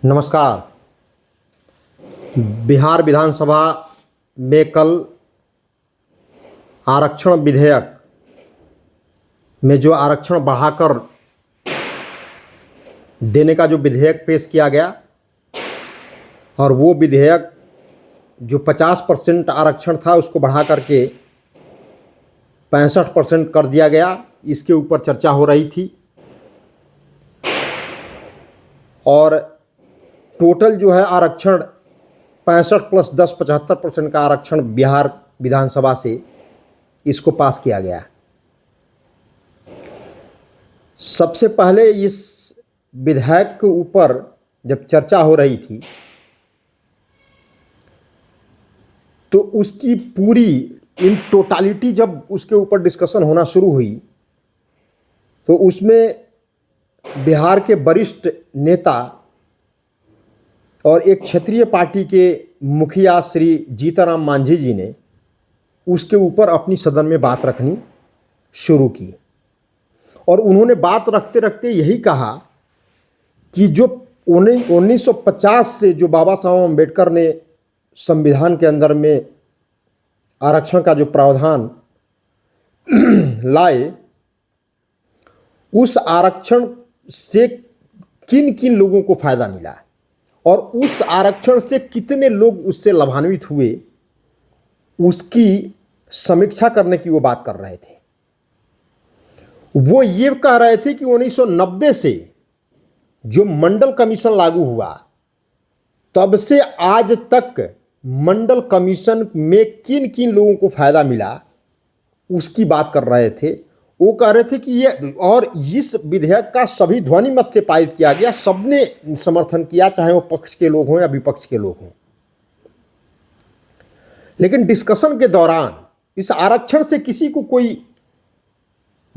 नमस्कार। बिहार विधानसभा में कल आरक्षण विधेयक में जो आरक्षण बढ़ाकर देने का जो विधेयक पेश किया गया और वो विधेयक जो 50% आरक्षण था उसको बढ़ा करके 65% कर दिया गया, इसके ऊपर चर्चा हो रही थी। और टोटल जो है आरक्षण 65 + 10 75% का आरक्षण बिहार विधानसभा से इसको पास किया गया। सबसे पहले इस विधेयक के ऊपर जब चर्चा हो रही थी तो उसकी पूरी इन टोटालिटी जब उसके ऊपर डिस्कशन होना शुरू हुई तो उसमें बिहार के वरिष्ठ नेता और एक क्षेत्रीय पार्टी के मुखिया श्री जीतनराम मांझी जी ने उसके ऊपर अपनी सदन में बात रखनी शुरू की। और उन्होंने बात रखते रखते यही कहा कि जो 1950 से जो बाबा साहब अम्बेडकर ने संविधान के अंदर में आरक्षण का जो प्रावधान लाए, उस आरक्षण से किन किन लोगों को फायदा मिला और उस आरक्षण से कितने लोग उससे लाभान्वित हुए, उसकी समीक्षा करने की वो बात कर रहे थे। वो ये कह रहे थे कि 1990 से जो मंडल कमीशन लागू हुआ तब से आज तक मंडल कमीशन में किन किन लोगों को फायदा मिला उसकी बात कर रहे थे। वो कह रहे थे कि ये और इस विधेयक का सभी ध्वनि मत से पारित किया गया, सबने समर्थन किया, चाहे वो पक्ष के लोग हों या विपक्ष के लोग हों। लेकिन डिस्कशन के दौरान इस आरक्षण से किसी को कोई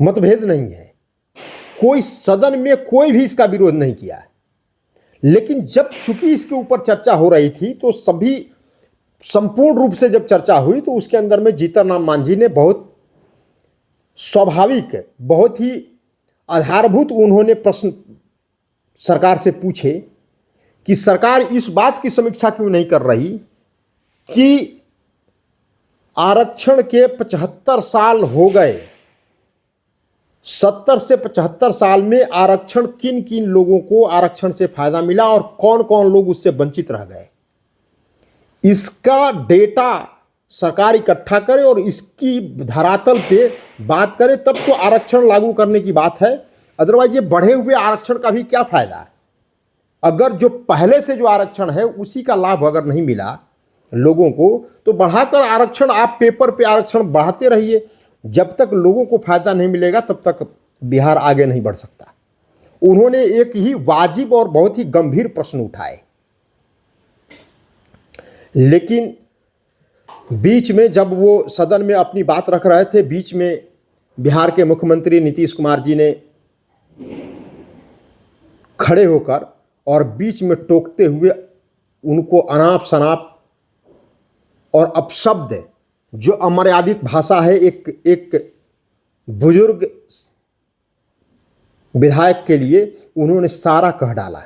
मतभेद नहीं है, कोई सदन में कोई भी इसका विरोध नहीं किया। लेकिन जब चूंकि इसके ऊपर चर्चा हो रही थी तो सभी संपूर्ण रूप से जब चर्चा हुई तो उसके अंदर में जीतनराम मांझी ने बहुत स्वाभाविक, बहुत ही आधारभूत उन्होंने प्रश्न सरकार से पूछे कि सरकार इस बात की समीक्षा क्यों नहीं कर रही कि आरक्षण के 75 साल हो गए, 70 से 75 साल में आरक्षण किन किन लोगों को आरक्षण से फायदा मिला और कौन कौन लोग उससे वंचित रह गए। इसका डेटा सरकार इकट्ठा करे और इसकी धरातल पे बात करे, तब तो आरक्षण लागू करने की बात है। अदरवाइज ये बढ़े हुए आरक्षण का भी क्या फायदा, अगर जो पहले से जो आरक्षण है उसी का लाभ अगर नहीं मिला लोगों को तो बढ़ाकर आरक्षण, आप पेपर पे आरक्षण बढ़ाते रहिए, जब तक लोगों को फायदा नहीं मिलेगा तब तक बिहार आगे नहीं बढ़ सकता। उन्होंने एक ही वाजिब और बहुत ही गंभीर प्रश्न उठाए। लेकिन बीच में जब वो सदन में अपनी बात रख रहे थे, बीच में बिहार के मुख्यमंत्री नीतीश कुमार जी ने खड़े होकर और बीच में टोकते हुए उनको अनाप शनाप और अपशब्द, जो अमर्यादित भाषा है, एक बुजुर्ग विधायक के लिए उन्होंने सारा कह डाला।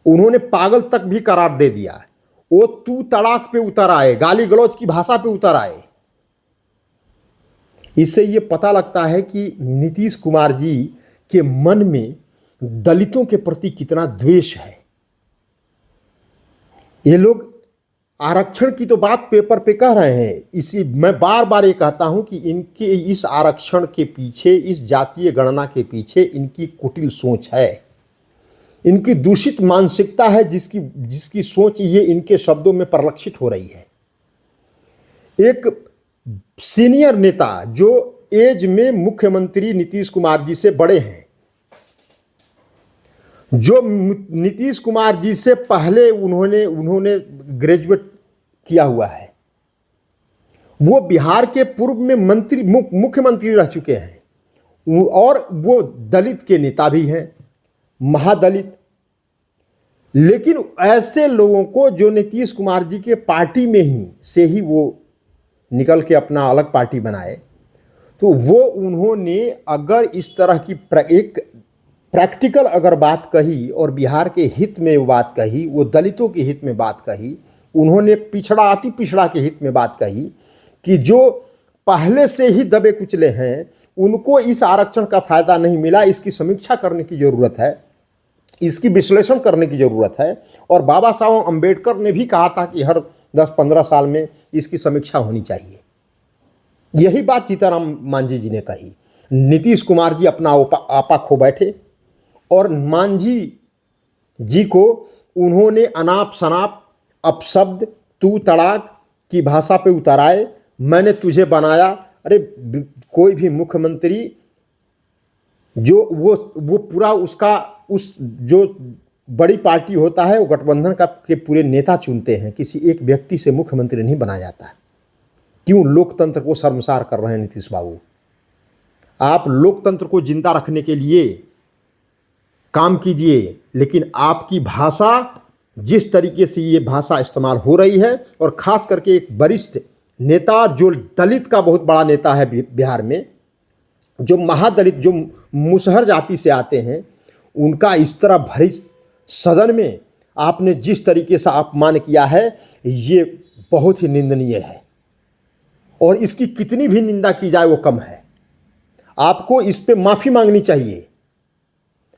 उन्होंने पागल तक भी करार दे दिया। वो तू तड़ाक पे उतर आए, गाली गलौज की भाषा पे उतर आए। इससे ये पता लगता है कि नीतीश कुमार जी के मन में दलितों के प्रति कितना द्वेष है। ये लोग आरक्षण की तो बात पेपर पे कह रहे हैं, इसी मैं बार बार ये कहता हूं कि इनके इस आरक्षण के पीछे, इस जातीय गणना के पीछे इनकी कुटिल सोच है, इनकी दूषित मानसिकता है, जिसकी सोच ये इनके शब्दों में परिलक्षित हो रही है। एक सीनियर नेता जो एज में मुख्यमंत्री नीतीश कुमार जी से बड़े हैं, जो नीतीश कुमार जी से पहले उन्होंने ग्रेजुएट किया हुआ है, वो बिहार के पूर्व में मुख्यमंत्री रह चुके हैं और वो दलित के नेता भी हैं, महादलित। लेकिन ऐसे लोगों को जो नीतीश कुमार जी के पार्टी में ही से ही वो निकल के अपना अलग पार्टी बनाए, तो वो उन्होंने अगर इस तरह की एक प्रैक्टिकल अगर बात कही और बिहार के हित में वो बात कही, वो दलितों के हित में बात कही, उन्होंने पिछड़ा अति पिछड़ा के हित में बात कही कि जो पहले से ही दबे कुचले हैं उनको इस आरक्षण का फायदा नहीं मिला। इसकी समीक्षा करने की जरूरत है, इसकी विश्लेषण करने की जरूरत है। और बाबा साहब अम्बेडकर ने भी कहा था कि हर 10-15 साल में इसकी समीक्षा होनी चाहिए। यही बात जीतनराम मांझी जी ने कही। नीतीश कुमार जी अपना आपा खो बैठे और मांझी जी को उन्होंने अनाप शनाप अपशब्द तू तड़ाक की भाषा पे उतराए। मैंने तुझे बनाया। अरे कोई भी मुख्यमंत्री जो वो पूरा उसका उस जो बड़ी पार्टी होता है वो गठबंधन का के पूरे नेता चुनते हैं, किसी एक व्यक्ति से मुख्यमंत्री नहीं बनाया जाता। क्यों लोकतंत्र को शर्मसार कर रहे हैं नीतीश बाबू? आप लोकतंत्र को जिंदा रखने के लिए काम कीजिए, लेकिन आपकी भाषा जिस तरीके से ये भाषा इस्तेमाल हो रही है, और ख़ास करके एक वरिष्ठ नेता जो दलित का बहुत बड़ा नेता है बिहार में, जो महादलित जो मुसहर जाति से आते हैं, उनका इस तरह भरी सदन में आपने जिस तरीके से अपमान किया है ये बहुत ही निंदनीय है। और इसकी कितनी भी निंदा की जाए वो कम है। आपको इस पे माफ़ी मांगनी चाहिए।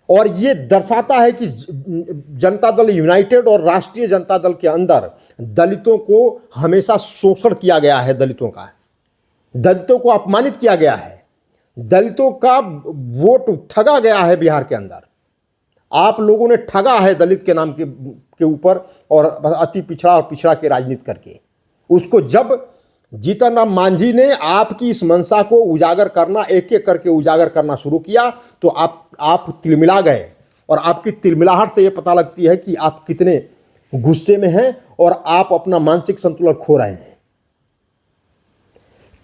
और ये दर्शाता है कि जनता दल यूनाइटेड और राष्ट्रीय जनता दल के अंदर दलितों को हमेशा शोषण किया गया है, दलितों को अपमानित किया गया है, दलितों का वोट ठगा गया है बिहार के अंदर। आप लोगों ने ठगा है दलित के नाम के ऊपर और अति पिछड़ा और पिछड़ा के राजनीति करके। उसको जब जीतनराम मांझी ने आपकी इस मंशा को उजागर करना, एक एक करके उजागर करना शुरू किया, तो आप तिलमिला गए। और आपकी तिलमिलाहट से ये पता लगती है कि आप कितने गुस्से में हैं और आप अपना मानसिक संतुलन खो रहे हैं।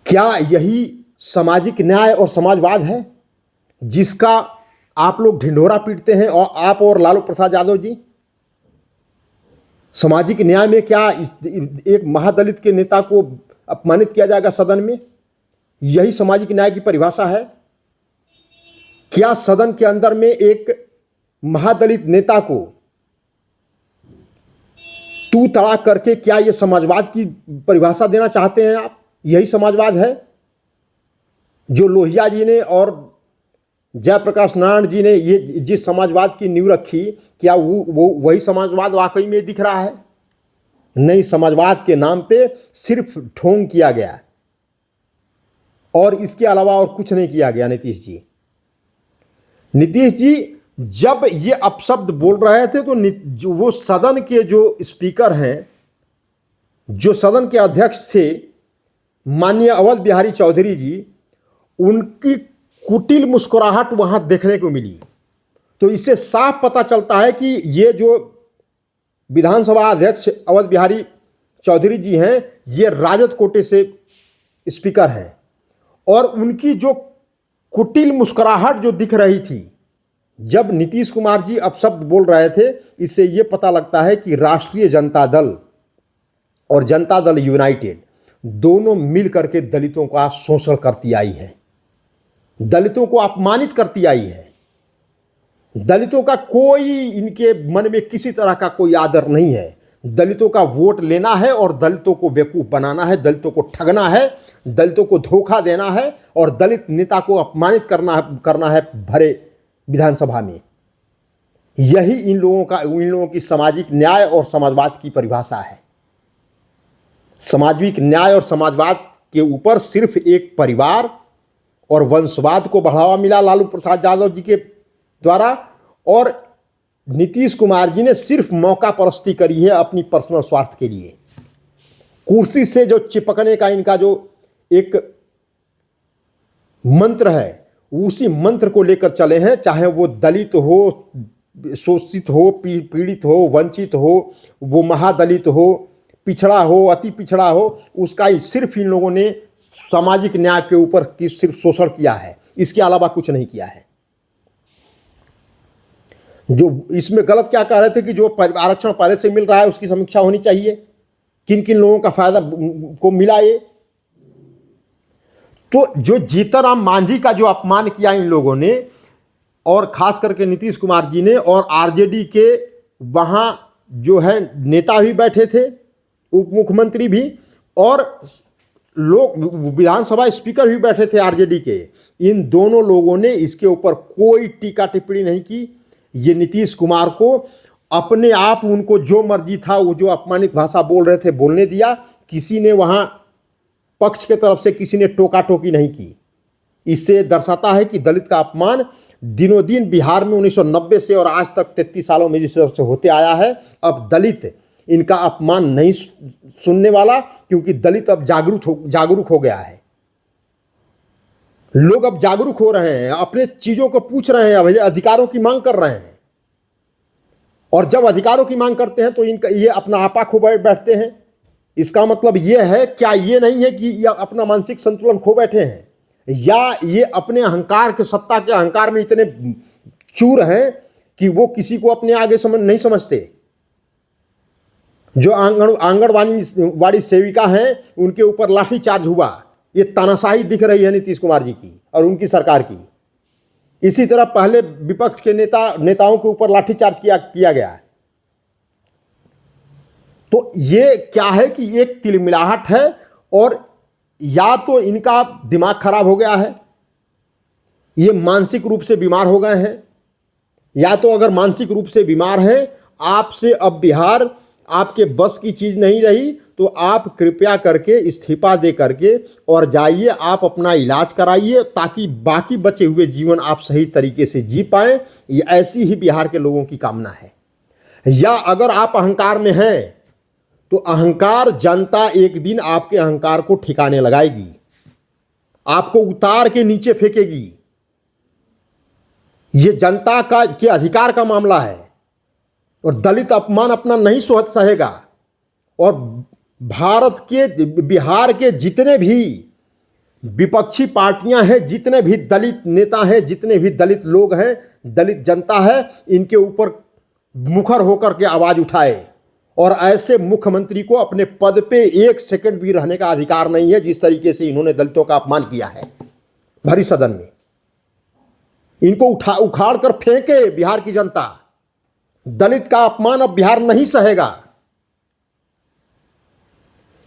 क्या यही सामाजिक न्याय और समाजवाद है जिसका आप लोग ढिंढोरा पीटते हैं? और आप और लालू प्रसाद यादव जी, सामाजिक न्याय में क्या एक महादलित के नेता को अपमानित किया जाएगा सदन में? यही सामाजिक न्याय की परिभाषा है? क्या सदन के अंदर में एक महादलित नेता को तू तड़ाक करके क्या यह समाजवाद की परिभाषा देना चाहते हैं आप? यही समाजवाद है जो लोहिया जी ने और जयप्रकाश नारायण जी ने ये जिस समाजवाद की नींव रखी, क्या वो वही समाजवाद वाकई में दिख रहा है? नहीं, समाजवाद के नाम पे सिर्फ ढोंग किया गया और इसके अलावा और कुछ नहीं किया गया। नीतीश जी जब ये अपशब्द बोल रहे थे तो जो वो सदन के जो स्पीकर हैं, जो सदन के अध्यक्ष थे माननीय अवध बिहारी चौधरी जी, उनकी कुटिल मुस्कुराहट वहां देखने को मिली। तो इससे साफ पता चलता है कि ये जो विधानसभा अध्यक्ष अवध बिहारी चौधरी जी हैं, ये राजद कोटे से स्पीकर हैं। और उनकी जो कुटिल मुस्कुराहट जो दिख रही थी जब नीतीश कुमार जी अपशब्द बोल रहे थे, इससे ये पता लगता है कि राष्ट्रीय जनता दल और जनता दल यूनाइटेड दोनों मिल करके दलितों का शोषण करती आई है, दलितों को अपमानित करती आई है। दलितों का कोई इनके मन में किसी तरह का कोई आदर नहीं है। दलितों का वोट लेना है और दलितों को बेवकूफ बनाना है, दलितों को ठगना है, दलितों को धोखा देना है और दलित नेता को अपमानित करना है भरे विधानसभा में। यही इन लोगों की सामाजिक न्याय और समाजवाद की परिभाषा है। सामाजिक न्याय और समाजवाद के ऊपर सिर्फ एक परिवार और वंशवाद को बढ़ावा मिला लालू प्रसाद यादव जी के द्वारा, और नीतीश कुमार जी ने सिर्फ मौका परस्ती करी है अपनी पर्सनल स्वार्थ के लिए। कुर्सी से जो चिपकने का इनका जो एक मंत्र है, उसी मंत्र को लेकर चले हैं, चाहे वो दलित हो, शोषित हो, पीड़ित हो, वंचित हो, वो महादलित हो, पिछड़ा हो, अति पिछड़ा हो, उसका ही सिर्फ इन लोगों ने सामाजिक न्याय के ऊपर सिर्फ शोषण किया है, इसके अलावा कुछ नहीं किया है। जो इसमें गलत क्या कह रहे थे कि जो आरक्षण पहले से मिल रहा है उसकी समीक्षा होनी चाहिए, किन किन लोगों का फायदा को मिला ये। तो जो जीतनराम मांझी का जो अपमान किया इन लोगों ने, और खास करके नीतीश कुमार जी ने और आरजेडी के वहाँ जो है नेता भी बैठे थे, उप मुख्यमंत्री भी, और लोग विधानसभा स्पीकर भी बैठे थे आरजेडी के। इन दोनों लोगों ने इसके ऊपर कोई टीका टिप्पणी नहीं की। ये नीतीश कुमार को अपने आप, उनको जो मर्जी था वो जो अपमानित भाषा बोल रहे थे बोलने दिया। किसी ने वहाँ पक्ष के तरफ से किसी ने टोका टोकी नहीं की। इससे दर्शाता है कि दलित का अपमान दिनों दिन बिहार में 1990 से और आज तक 33 सालों में जिस तरह से होते आया है, अब दलित इनका अपमान नहीं सुनने वाला, क्योंकि दलित अब जागरूक हो गया है। लोग अब जागरूक हो रहे हैं, अपने चीजों को पूछ रहे हैं, अधिकारों की मांग कर रहे हैं। और जब अधिकारों की मांग करते हैं तो इनका ये अपना आपा खो बैठते हैं। इसका मतलब ये है, क्या ये नहीं है कि ये अपना मानसिक संतुलन खो बैठे हैं, या ये अपने अहंकार के, सत्ता के अहंकार में इतने चूर हैं कि वो किसी को अपने आगे नहीं समझते। जो आंगनवाड़ी सेविका हैं उनके ऊपर लाठीचार्ज हुआ, ये तानाशाही दिख रही है नीतीश कुमार जी की और उनकी सरकार की। इसी तरह पहले विपक्ष के नेताओं के ऊपर लाठीचार्ज किया गया। तो ये क्या है कि एक तिलमिलाहट है, और या तो इनका दिमाग खराब हो गया है, ये मानसिक रूप से बीमार हो गए हैं, या तो अगर मानसिक रूप से बीमार हैं, आपसे अब बिहार आपके बस की चीज नहीं रही, तो आप कृपया करके इस्तीफा दे करके और जाइए, आप अपना इलाज कराइए, ताकि बाकी बचे हुए जीवन आप सही तरीके से जी पाएं। ये ऐसी ही बिहार के लोगों की कामना है। या अगर आप अहंकार में हैं, तो अहंकार, जनता एक दिन आपके अहंकार को ठिकाने लगाएगी, आपको उतार के नीचे फेंकेगी। ये जनता के अधिकार का मामला है, और दलित अपमान अपना नहीं सहेगा। और भारत के, बिहार के जितने भी विपक्षी पार्टियां हैं, जितने भी दलित नेता हैं, जितने भी दलित लोग हैं, दलित जनता है, इनके ऊपर मुखर होकर के आवाज उठाए। और ऐसे मुख्यमंत्री को अपने पद पे एक सेकंड भी रहने का अधिकार नहीं है, जिस तरीके से इन्होंने दलितों का अपमान किया है भरी सदन में। इनको उखाड़ कर फेंके बिहार की जनता। दलित का अपमान अब बिहार नहीं सहेगा।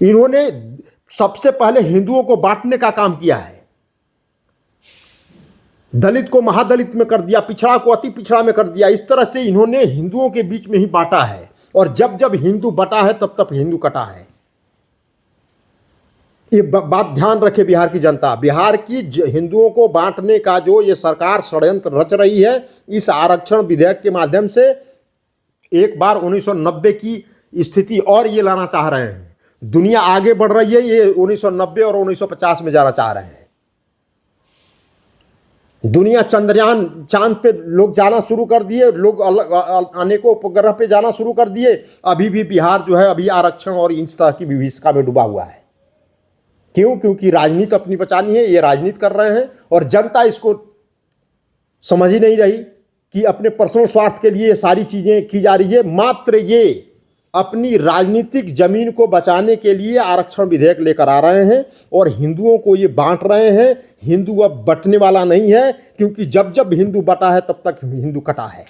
इन्होंने सबसे पहले हिंदुओं को बांटने का काम किया है। दलित को महादलित में कर दिया, पिछड़ा को अति पिछड़ा में कर दिया। इस तरह से इन्होंने हिंदुओं के बीच में ही बांटा है, और जब जब हिंदू बटा है तब तब हिंदू कटा है। ये बात ध्यान रखे बिहार की जनता। बिहार की हिंदुओं को बांटने का जो ये सरकार षड्यंत्र रच रही है, इस आरक्षण विधेयक के माध्यम से एक बार 1990 की स्थिति और ये लाना चाह रहे हैं। दुनिया आगे बढ़ रही है, ये 1990 और 1950 में जाना चाह रहे हैं। दुनिया चंद्रयान, चांद पे लोग जाना शुरू कर दिए, लोग अनेकों उपग्रह पे जाना शुरू कर दिए। अभी भी बिहार जो है अभी आरक्षण और इस तरह की विभीषिका में डूबा हुआ है। क्यों? क्योंकि राजनीति अपनी बचानी है, ये राजनीति कर रहे हैं, और जनता इसको समझ ही नहीं रही कि अपने पर्सनल स्वार्थ के लिए ये सारी चीजें की जा रही है। मात्र ये अपनी राजनीतिक जमीन को बचाने के लिए आरक्षण विधेयक लेकर आ रहे हैं, और हिंदुओं को ये बांट रहे हैं। हिंदू अब बंटने वाला नहीं है, क्योंकि जब जब हिंदू बटा है तब तक हिंदू कटा है।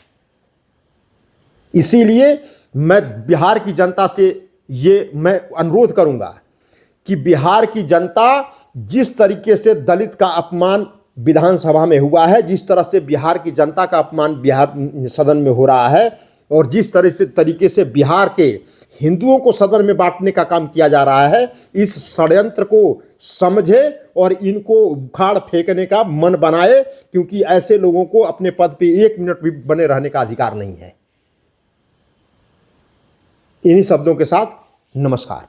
इसीलिए मैं बिहार की जनता से ये मैं अनुरोध करूंगा कि बिहार की जनता, जिस तरीके से दलित का अपमान विधानसभा में हुआ है, जिस तरह से बिहार की जनता का अपमान बिहार सदन में हो रहा है, और जिस तरीके से बिहार के हिंदुओं को सदन में बांटने का काम किया जा रहा है, इस षड्यंत्र को समझे और इनको उखाड़ फेंकने का मन बनाए, क्योंकि ऐसे लोगों को अपने पद पे एक मिनट भी बने रहने का अधिकार नहीं है। इन्हीं शब्दों के साथ नमस्कार।